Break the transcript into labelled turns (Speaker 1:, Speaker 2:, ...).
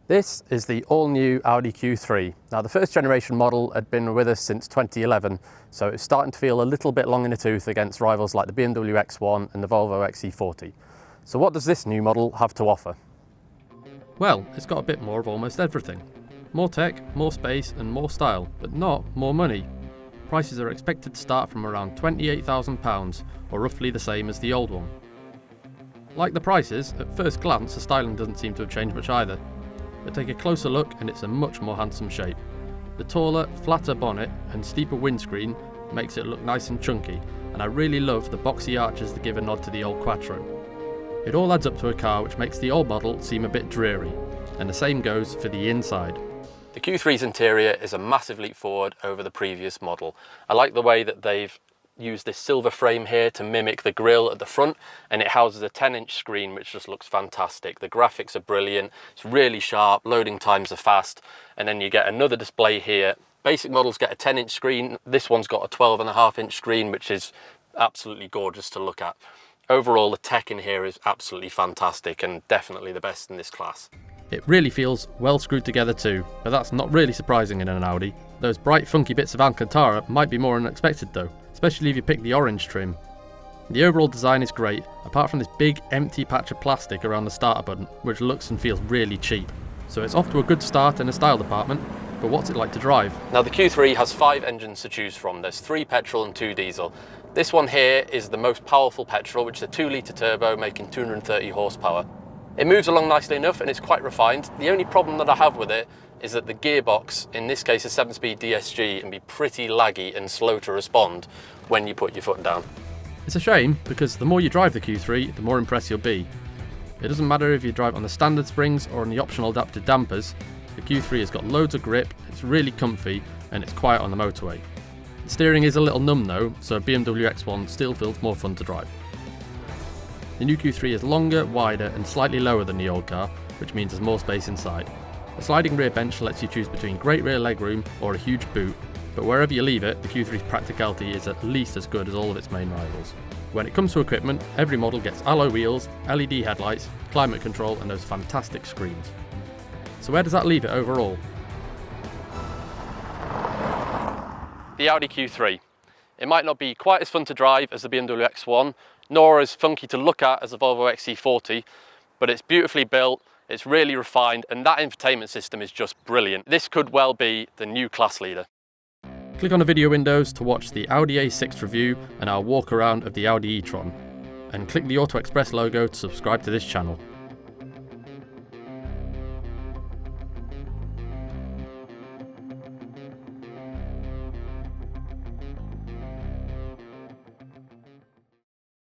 Speaker 1: This is the all-new Audi Q3. Now, the first generation model had been with us since 2011, so it's starting to feel a little bit long in the tooth against rivals like the BMW X1 and the Volvo XC40. So what does this new model have to offer?
Speaker 2: Well, it's got a bit more of almost everything. More tech, more space and more style, but not more money. Prices are expected to start from around £28,000, or roughly the same as the old one. Like the prices, at first glance the styling doesn't seem to have changed much either. But take a closer look and it's a much more handsome shape. The taller, flatter bonnet and steeper windscreen makes it look nice and chunky, and I really love the boxy arches that give a nod to the old Quattro. It all adds up to a car which makes the old model seem a bit dreary, and the same goes for the inside.
Speaker 1: The Q3's interior is a massive leap forward over the previous model. I like the way that they've used this silver frame here to mimic the grille at the front, and it houses a 10-inch screen which just looks fantastic. The graphics are brilliant, it's really sharp, loading times are fast, and then you get another display here. Basic models get a 10-inch screen, this one's got a 12.5-inch screen, which is absolutely gorgeous to look at. Overall, the tech in here is absolutely fantastic and definitely the best in this class.
Speaker 2: It really feels well screwed together too, but that's not really surprising in an Audi. Those bright funky bits of Alcantara might be more unexpected though, especially if you pick the orange trim. The overall design is great, apart from this big empty patch of plastic around the starter button, which looks and feels really cheap. So it's off to a good start in the style department, but what's it like to drive?
Speaker 1: Now the Q3 has 5 engines to choose from. There's 3 petrol and 2 diesel. This one here is the most powerful petrol, which is a 2-litre turbo making 230 horsepower. It moves along nicely enough and it's quite refined. The only problem that I have with it is that the gearbox, in this case a 7-speed DSG, can be pretty laggy and slow to respond when you put your foot down.
Speaker 2: It's a shame, because the more you drive the Q3, the more impressed you'll be. It doesn't matter if you drive on the standard springs or on the optional adapted dampers, the Q3 has got loads of grip, it's really comfy and it's quiet on the motorway. The steering is a little numb though, so a BMW X1 still feels more fun to drive. The new Q3 is longer, wider and slightly lower than the old car, which means there's more space inside. A sliding rear bench lets you choose between great rear legroom or a huge boot, but wherever you leave it, the Q3's practicality is at least as good as all of its main rivals. When it comes to equipment, every model gets alloy wheels, LED headlights, climate control and those fantastic screens. So where does that leave it overall?
Speaker 1: The Audi Q3. It might not be quite as fun to drive as the BMW X1, nor as funky to look at as the Volvo XC40, but it's beautifully built, it's really refined, and that infotainment system is just brilliant. This could well be the new class leader.
Speaker 2: Click on the video windows to watch the Audi A6 review and our walk around of the Audi e-tron, and click the Auto Express logo to subscribe to this channel.